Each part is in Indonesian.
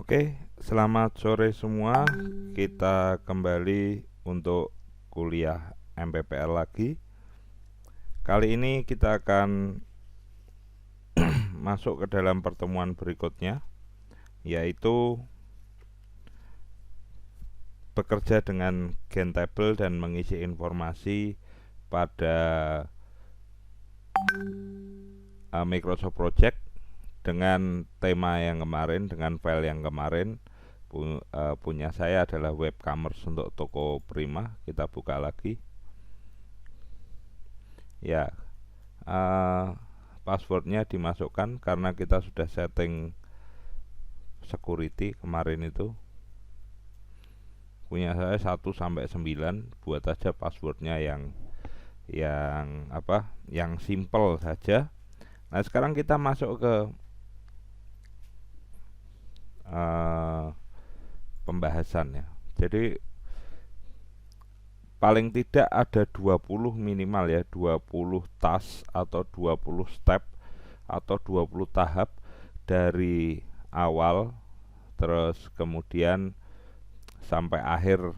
Oke, selamat sore semua. Kita kembali untuk kuliah MPPL lagi. Kali ini kita akan masuk ke dalam pertemuan berikutnya, yaitu bekerja dengan Gentable dan mengisi informasi pada Microsoft Project dengan tema yang kemarin, dengan file yang kemarin. Punya saya adalah webcommerce untuk toko Prima. Kita buka lagi ya. Passwordnya dimasukkan karena kita sudah setting security kemarin itu. Punya saya 1 sampai 9. Buat aja passwordnya yang simple saja. Nah, sekarang kita masuk ke pembahasan ya. Jadi paling tidak ada 20 minimal ya, 20 task atau 20 step atau 20 tahap dari awal terus kemudian sampai akhir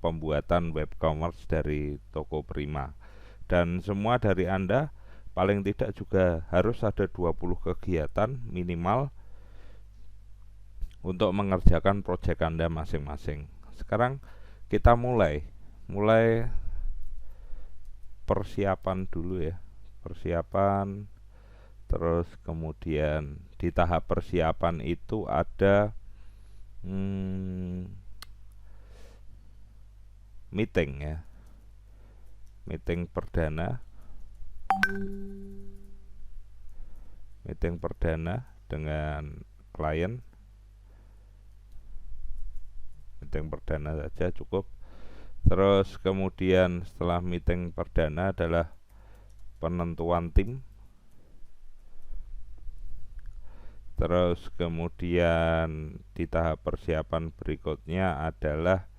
pembuatan web commerce dari toko Prima. Dan semua dari Anda paling tidak juga harus ada 20 kegiatan minimal untuk mengerjakan proyek Anda masing-masing. Sekarang kita mulai persiapan dulu ya. Persiapan, terus kemudian di tahap persiapan itu ada meeting ya. Meeting perdana dengan klien. Meeting perdana saja cukup. Terus kemudian setelah meeting perdana adalah penentuan tim. Terus kemudian di tahap persiapan berikutnya adalah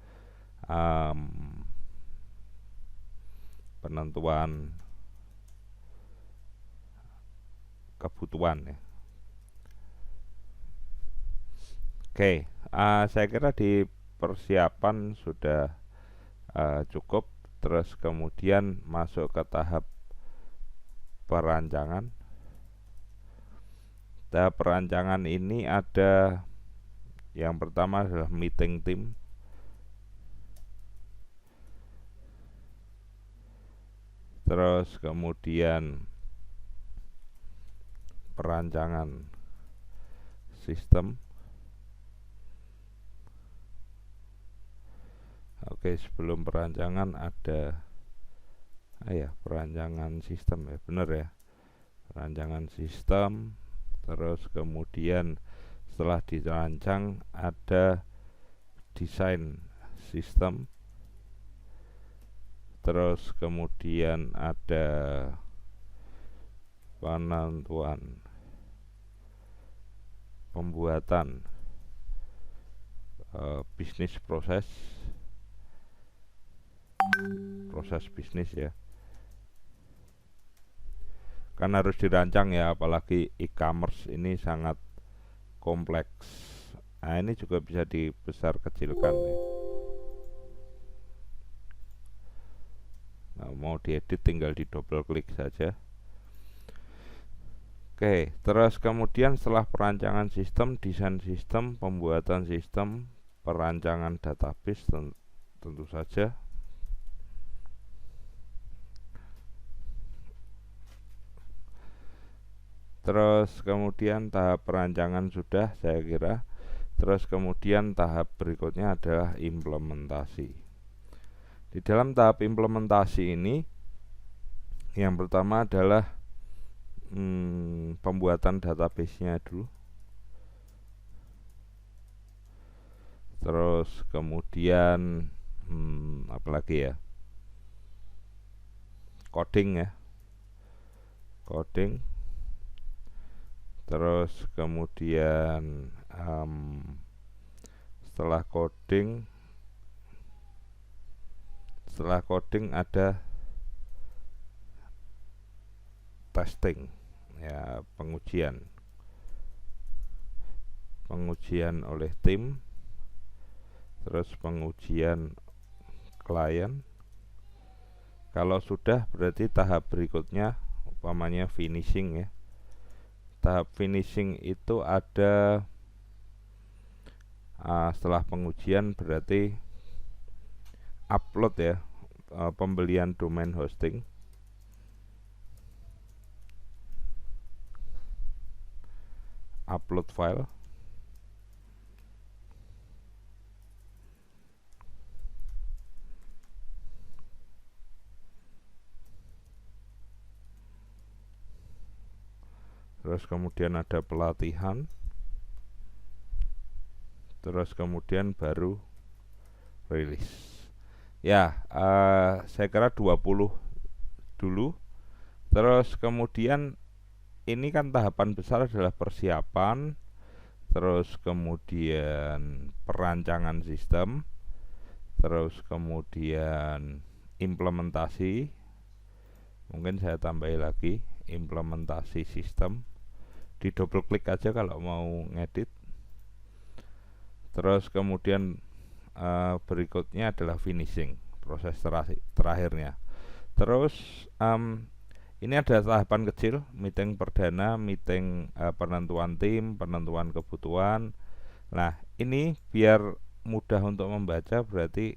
penentuan kebutuhan ya. Oke, saya kira di persiapan sudah cukup. Terus kemudian masuk ke tahap perancangan. Tahap perancangan ini ada yang pertama adalah meeting tim. Terus kemudian perancangan sistem. Oke, sebelum perancangan ada perancangan sistem ya, bener ya. Perancangan sistem, terus kemudian setelah dirancang ada desain sistem. Terus kemudian ada penentuan pembuatan bisnis proses bisnis ya, kan harus dirancang ya, apalagi e-commerce ini sangat kompleks. Nah, ini juga bisa dibesar kecilkan ya. Nah, mau diedit tinggal di double klik saja. Oke, terus kemudian setelah perancangan sistem, desain sistem, pembuatan sistem, perancangan database tentu saja. Terus kemudian tahap perancangan sudah, saya kira. Terus kemudian tahap berikutnya adalah implementasi. Di dalam tahap implementasi ini yang pertama adalah pembuatan database-nya dulu. Terus kemudian apalagi ya, coding ya, coding. Terus kemudian setelah coding ada testing ya, pengujian. pengujian oleh tim, terus pengujian klien. Kalau sudah berarti tahap berikutnya umpamanya finishing ya. Tahap finishing itu ada setelah pengujian berarti upload ya, pembelian domain hosting. Upload file. Terus kemudian ada pelatihan. Terus kemudian baru rilis. Ya, saya kira 20 dulu. Terus kemudian ini kan tahapan besar adalah persiapan, terus kemudian perancangan sistem, terus kemudian implementasi. Mungkin saya tambahin lagi implementasi sistem. Di double klik aja kalau mau ngedit. Terus kemudian berikutnya adalah finishing, proses terakhirnya. Terus ini ada tahapan kecil, meeting perdana, meeting penentuan tim, penentuan kebutuhan. Nah, ini biar mudah untuk membaca berarti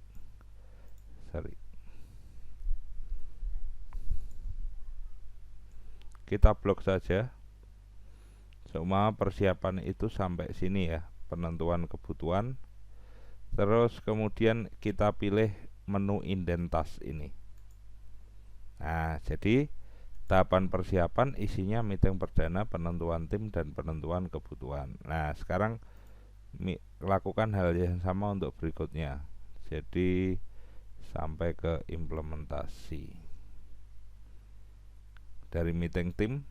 kita blok saja. Semua persiapan itu sampai sini ya, penentuan kebutuhan. Terus kemudian kita pilih menu indentas ini. Nah, jadi tahapan persiapan isinya meeting perdana, penentuan tim, dan penentuan kebutuhan. Nah, sekarang lakukan hal yang sama untuk berikutnya. Jadi sampai ke implementasi. Dari meeting tim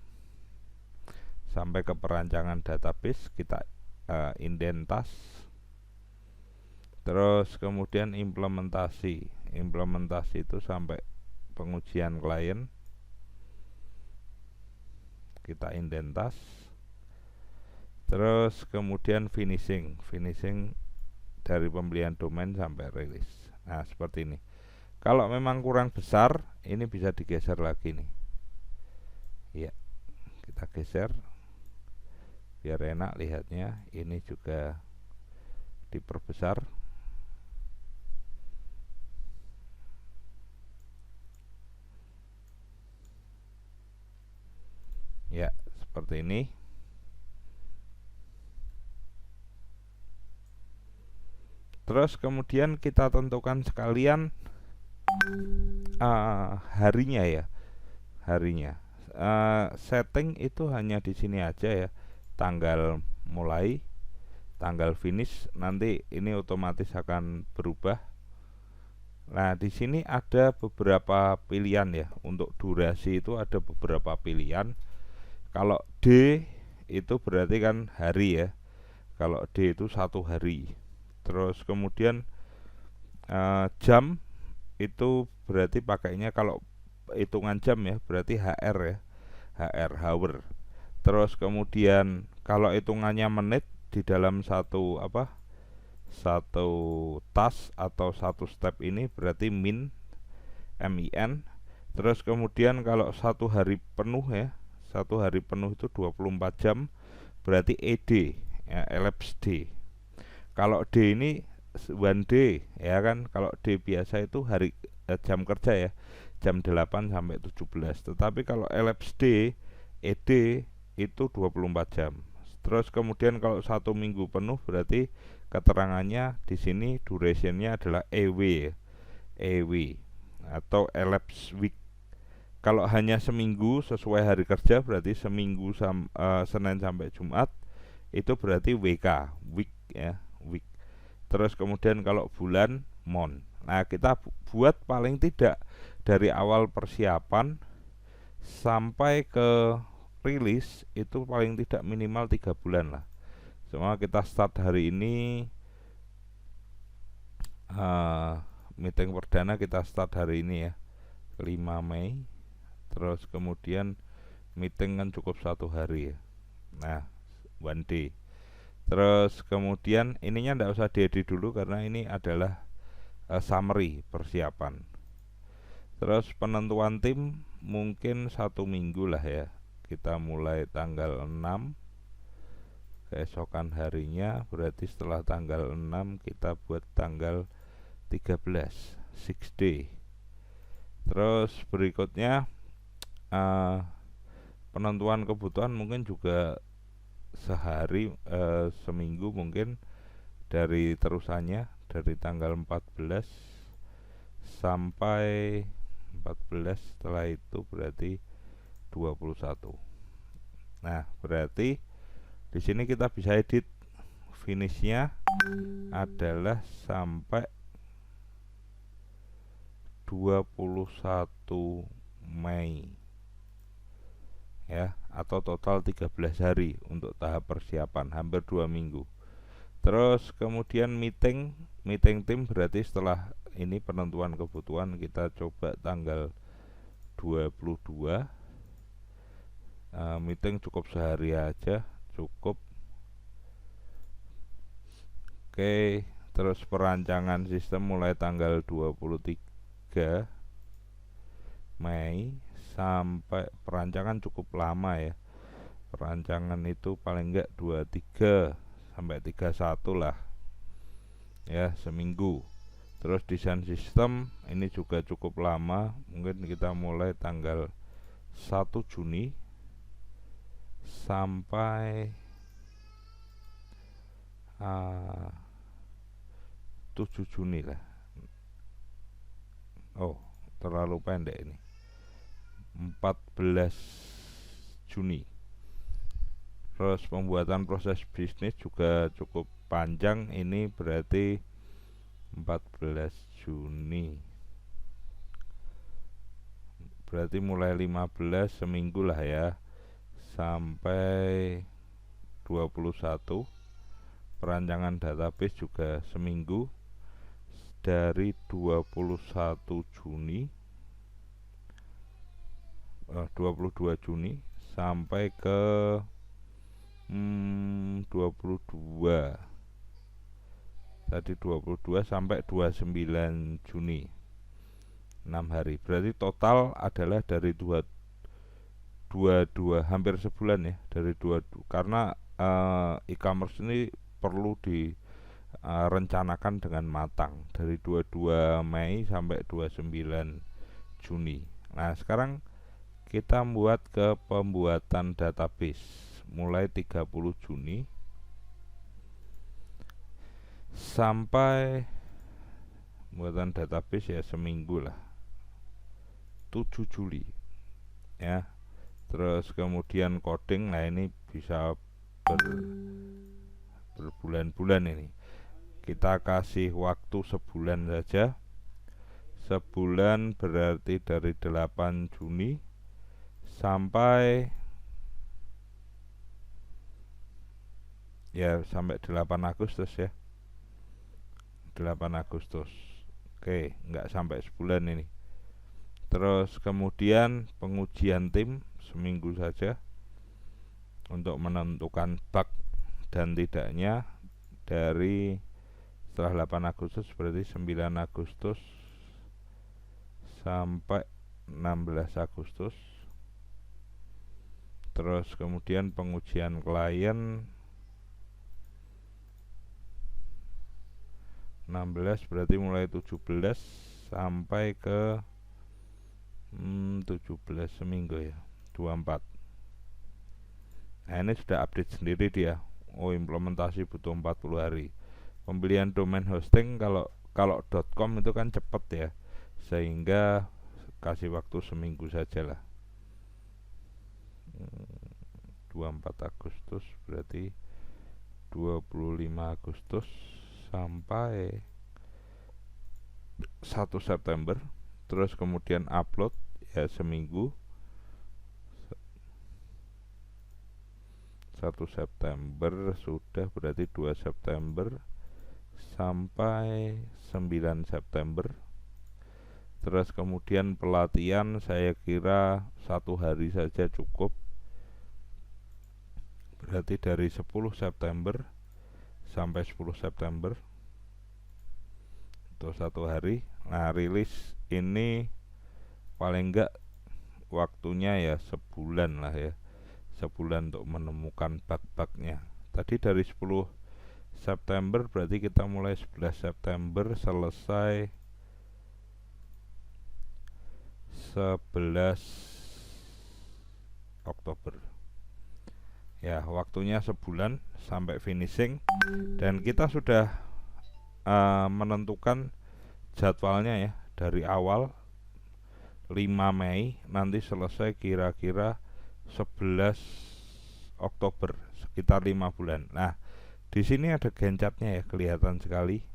sampai ke perancangan database kita indentas. Terus kemudian implementasi itu sampai pengujian klien kita indentas. Terus kemudian finishing dari pembelian domain sampai rilis. Nah, seperti ini. Kalau memang kurang besar, ini bisa digeser lagi nih. Ya, kita geser biar enak lihatnya. Ini juga diperbesar. Ya, seperti ini. Terus kemudian kita tentukan sekalian harinya ya. Setting itu hanya di sini aja ya. Tanggal mulai, tanggal finish, nanti ini otomatis akan berubah. Nah, di sini ada beberapa pilihan ya. Untuk durasi itu ada beberapa pilihan. Kalau D itu berarti kan hari ya. Kalau D itu 1 hari. Terus kemudian jam itu berarti pakainya kalau hitungan jam ya, berarti HR ya. Hour. Terus kemudian kalau hitungannya menit di dalam satu task atau satu step ini berarti min. Terus kemudian kalau satu hari penuh ya, satu hari penuh itu 24 jam berarti ED ya, elapsed day. Kalau D ini one day ya kan. Kalau D biasa itu hari jam kerja ya, jam 8 sampai 17. Tetapi kalau elapsed day ED itu 24 jam. Terus kemudian kalau satu minggu penuh berarti keterangannya di sini durationnya adalah EW ya. EW atau elapsed week. Kalau hanya seminggu sesuai hari kerja berarti seminggu Senin sampai Jumat itu berarti WK, week ya, week. Terus kemudian kalau bulan month. Nah, kita buat paling tidak dari awal persiapan sampai ke rilis itu paling tidak minimal 3 bulan lah. Semua kita start hari ini, meeting perdana kita start hari ini ya, 5 Mei. Terus kemudian meeting kan cukup 1 hari ya. Nah, one day. Terus kemudian ininya ndak usah diedit dulu karena ini adalah summary persiapan. Terus penentuan tim mungkin 1 minggu lah ya. Kita mulai tanggal 6, keesokan harinya, berarti setelah tanggal 6 kita buat tanggal 13, 6 day. Terus berikutnya penentuan kebutuhan mungkin juga sehari, seminggu mungkin dari terusannya, dari tanggal 14 sampai 14, setelah itu berarti 21. Nah, berarti di sini kita bisa edit, finishnya adalah sampai 21 Mei ya, atau total 13 hari untuk tahap persiapan, hampir 2 minggu. Terus kemudian meeting tim berarti setelah ini penentuan kebutuhan kita coba tanggal 22. Meeting cukup sehari aja, cukup. Oke, terus perancangan sistem mulai tanggal 23 Mei sampai perancangan cukup lama ya. Perancangan itu paling enggak 23 sampai 31 lah ya, seminggu. Terus desain sistem ini juga cukup lama, mungkin kita mulai tanggal 1 Juni sampai 7 Juni lah. Oh, terlalu pendek ini. 14 Juni. Terus pembuatan proses bisnis juga cukup panjang, ini berarti 14 Juni. Berarti mulai 15, seminggu lah ya, sampai 21. Perancangan database juga seminggu, dari 21 Juni 22 Juni sampai ke 22. Tadi 22 sampai 29 Juni, 6 hari. Berarti total adalah dari 22 hampir sebulan ya, dari 22, karena e-commerce ini perlu direncanakan dengan matang, dari 22 Mei sampai 29 Juni. Nah, sekarang kita buat ke pembuatan database mulai 30 Juni sampai pembuatan database ya seminggu lah, 7 Juli ya. Terus kemudian coding, nah ini bisa berbulan-bulan ini. Kita kasih waktu sebulan saja. Sebulan berarti dari 8 Juni sampai 8 Agustus ya. 8 Agustus. Oke, enggak sampai sebulan ini. Terus kemudian pengujian tim seminggu saja untuk menentukan bug dan tidaknya, dari setelah 8 Agustus berarti 9 Agustus sampai 16 Agustus. Terus kemudian pengujian klien 16 berarti mulai 17 sampai ke 17 seminggu ya, 24. Nah, ini sudah update sendiri dia. Oh, implementasi butuh 40 hari. Pembelian domain hosting kalau .com itu kan cepat ya, sehingga kasih waktu seminggu saja lah. 24 Agustus berarti 25 Agustus sampai 1 September. Terus kemudian upload ya seminggu, 1 September sudah, berarti 2 September sampai 9 September. Terus kemudian pelatihan saya kira 1 hari saja cukup, berarti dari 10 September sampai 10 September itu 1 hari. Nah, rilis ini paling enggak waktunya ya sebulan lah ya, sebulan untuk menemukan bug-bugnya. Tadi dari 10 September berarti kita mulai 11 September, selesai 11 Oktober. Ya, waktunya sebulan sampai finishing, dan kita sudah menentukan jadwalnya ya, dari awal 5 Mei nanti selesai kira-kira 11 Oktober, sekitar 5 bulan. Nah, di sini ada Gantt chart-nya ya, kelihatan sekali.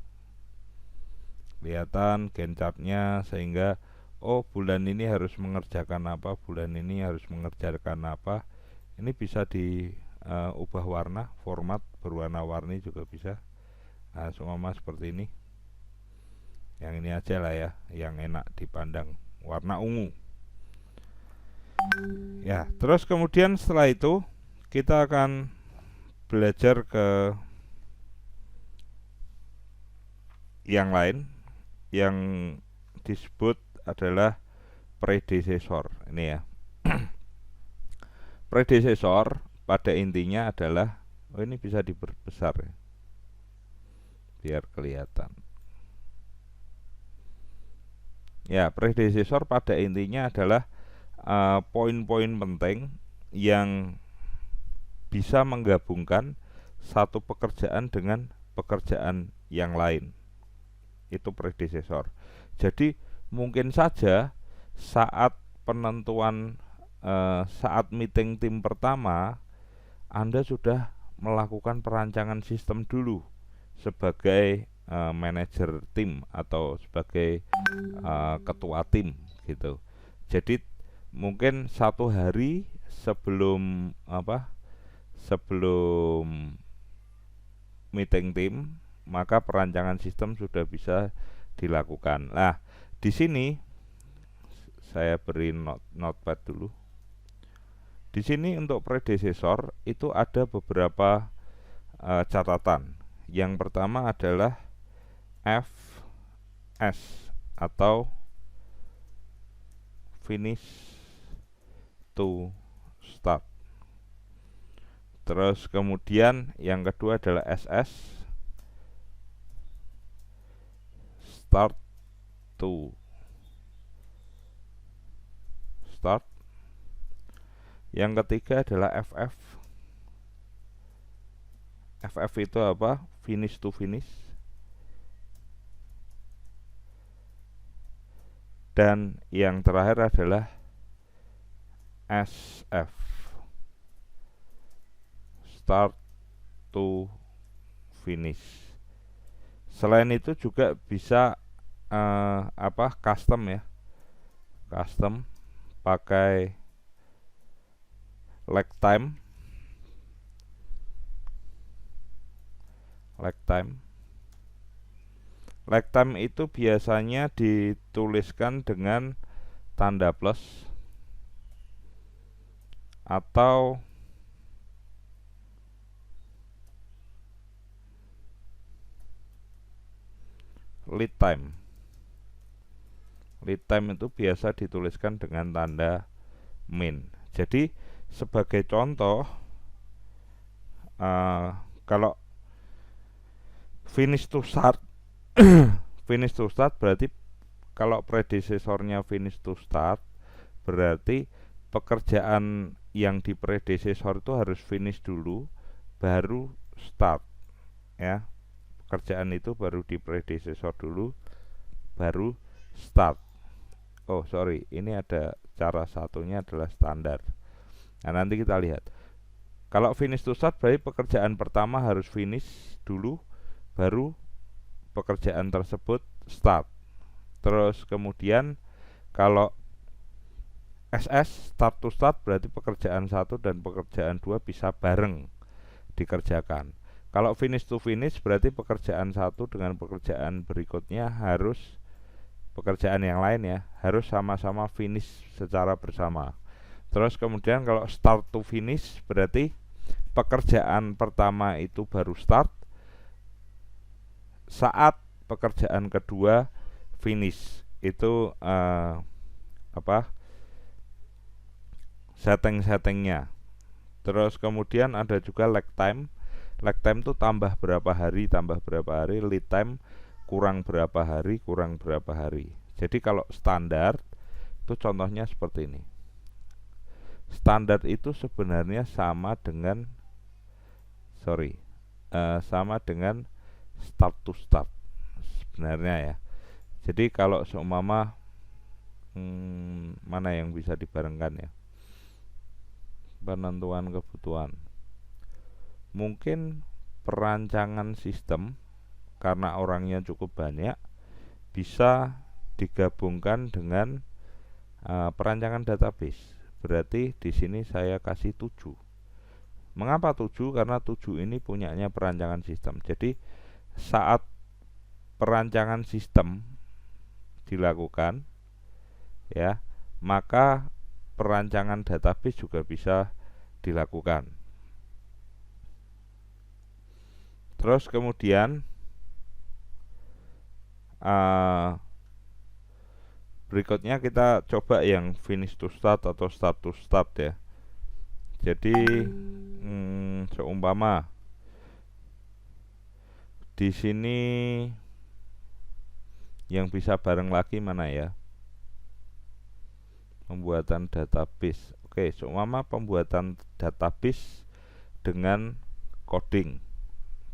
Kelihatan Gantt chart-nya, sehingga oh bulan ini harus mengerjakan apa, bulan ini harus mengerjakan apa. Ini bisa diubah warna, format berwarna-warni juga bisa. Nah, semua seperti ini. Yang ini aja lah ya, yang enak dipandang, warna ungu. Ya, terus kemudian setelah itu kita akan belajar ke yang lain yang disebut adalah predecessor. Ini ya. Predecessor pada intinya adalah, oh ini bisa diperbesar ya, biar kelihatan. Ya, predecessor pada intinya adalah poin-poin penting yang bisa menggabungkan satu pekerjaan dengan pekerjaan yang lain. Itu predecessor. Jadi mungkin saja saat penentuan saat meeting tim pertama, Anda sudah melakukan perancangan sistem dulu sebagai manajer tim atau sebagai ketua tim gitu. Jadi mungkin 1 hari sebelum sebelum meeting tim, maka perancangan sistem sudah bisa dilakukan. Nah, di sini saya beri notepad dulu. Di sini untuk predecessor itu ada beberapa catatan. Yang pertama adalah FS atau finish to start. Terus kemudian yang kedua adalah SS, start to start. Yang ketiga adalah FF. FF itu apa? Finish to finish. Dan yang terakhir adalah SF, start to finish. Selain itu juga bisa custom ya, custom pakai lag time. Lag time itu biasanya dituliskan dengan tanda plus atau lead time. Lead time itu biasa dituliskan dengan tanda min. Jadi sebagai contoh, kalau finish to start finish to start berarti kalau predecessornya finish to start, berarti pekerjaan yang di predecessor itu harus finish dulu baru start ya. Pekerjaan itu baru di predecessor dulu baru start. Oh sorry, ini ada cara satunya adalah standar. Nah nanti kita lihat. Kalau finish to start berarti pekerjaan pertama harus finish dulu baru pekerjaan tersebut start. Terus kemudian kalau SS, start to start, berarti pekerjaan 1 dan pekerjaan 2 bisa bareng dikerjakan. Kalau finish to finish berarti pekerjaan 1 dengan pekerjaan berikutnya harus, pekerjaan yang lain ya, harus sama-sama finish secara bersama. Terus kemudian kalau start to finish berarti pekerjaan pertama itu baru start, saat pekerjaan kedua finish itu setting-settingnya. Terus kemudian ada juga lag time. Lag time itu tambah berapa hari, lead time kurang berapa hari. Jadi kalau standar itu contohnya seperti ini. Standar itu sebenarnya sama dengan start to start sebenarnya ya. Jadi kalau seumpama mana yang bisa dibarengkan ya, penentuan kebutuhan, mungkin perancangan sistem karena orangnya cukup banyak bisa digabungkan dengan perancangan database. Berarti di sini saya kasih 7. Mengapa 7? Karena 7 ini punyanya perancangan sistem. Jadi saat perancangan sistem dilakukan ya, maka perancangan database juga bisa dilakukan. Terus kemudian berikutnya kita coba yang finish to start atau start to start ya. Jadi seumpama di sini yang bisa bareng lagi mana ya? Pembuatan database. Oke, seumpama pembuatan database dengan coding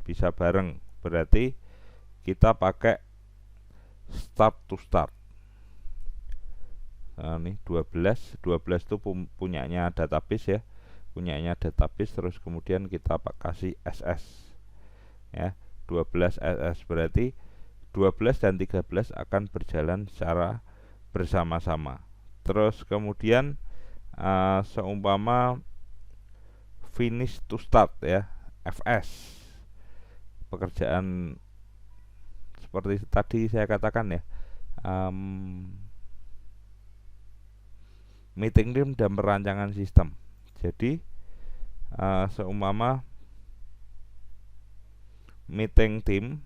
bisa bareng. Berarti kita pakai start to start. Nah, ini 12 itu punyanya database ya. Terus kemudian kita kasih SS ya, 12 SS. Berarti 12 dan 13 akan berjalan secara bersama-sama. Terus kemudian seumpama finish to start ya, FS, pekerjaan seperti tadi saya katakan ya, meeting team dan perancangan sistem. Jadi seumpama meeting team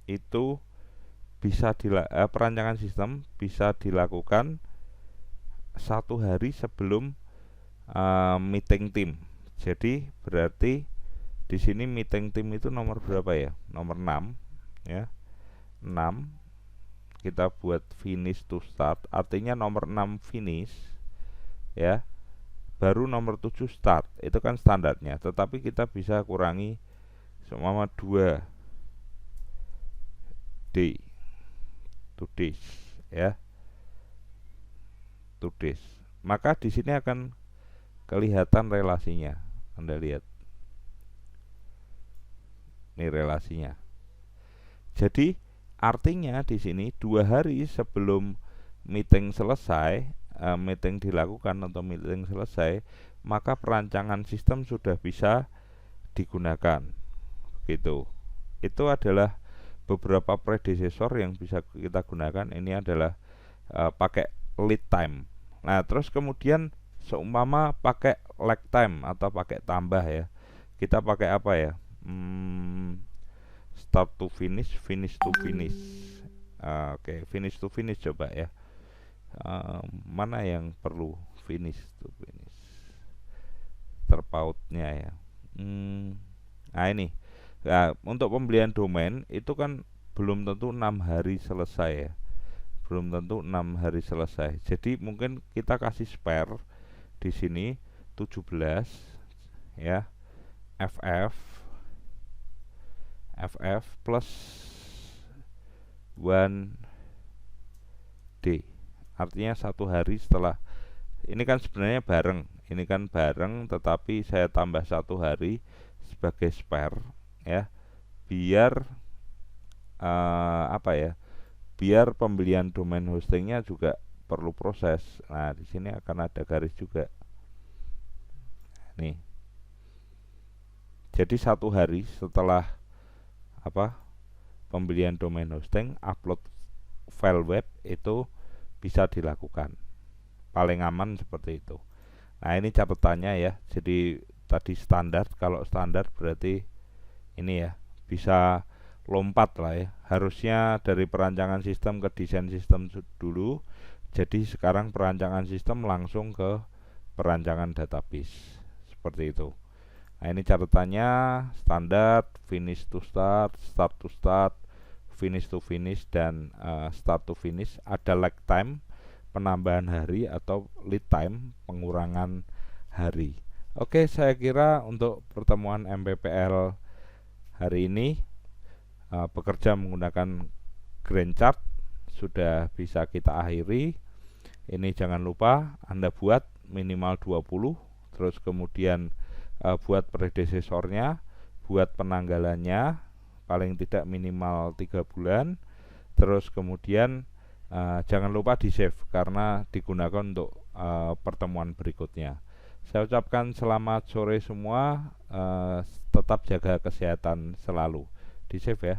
itu bisa perancangan sistem bisa dilakukan 1 hari sebelum meeting team. Jadi berarti di sini meeting team itu nomor berapa ya? Nomor 6 ya. 6 kita buat finish to start, artinya nomor 6 finish ya. Baru nomor 7 start. Itu kan standarnya, tetapi kita bisa kurangi seumpama 2 day to days ya. To days. Maka di sini akan kelihatan relasinya. Anda lihat. Ini relasinya. Jadi artinya di sini 2 hari sebelum meeting selesai, meeting dilakukan atau meeting selesai, maka perancangan sistem sudah bisa digunakan. Gitu. Itu adalah beberapa predecessor yang bisa kita gunakan. Ini adalah pakai lead time. Nah, terus kemudian seumpama pakai lag time atau pakai tambah ya. Kita pakai apa ya? Start to finish, finish to finish. Oke, finish to finish coba ya. Mana yang perlu finish to finish? Terpautnya ya. Nah ini. Nah, untuk pembelian domain itu kan belum tentu 6 hari selesai ya. Belum tentu 6 hari selesai. Jadi mungkin kita kasih spare di sini 17 ya. FF plus 1 day. Artinya 1 hari setelah ini kan sebenarnya bareng. Ini kan bareng tetapi saya tambah 1 hari sebagai spare ya. Biar biar pembelian domain hostingnya juga perlu proses. Nah, di sini akan ada garis juga. Nih. Jadi 1 hari setelah pembelian domain hosting, upload file web itu bisa dilakukan. Paling aman seperti itu. Nah, ini catatannya ya. Jadi tadi standar, kalau standar berarti ini ya, bisa lompat lah ya. Harusnya dari perancangan sistem ke desain sistem dulu. Jadi sekarang perancangan sistem langsung ke perancangan database. Seperti itu. Nah, ini catatannya standar, finish to start, finish to finish, dan start to finish. Ada lag time, penambahan hari, atau lead time, pengurangan hari. Oke, saya kira untuk pertemuan MPPL hari ini bekerja menggunakan Gantt chart sudah bisa kita akhiri. Ini jangan lupa Anda buat minimal 20, terus kemudian buat predesesornya, buat penanggalannya paling tidak minimal 3 bulan, terus kemudian jangan lupa di save karena digunakan untuk pertemuan berikutnya. Saya ucapkan selamat sore semua, tetap jaga kesehatan selalu. Di save ya.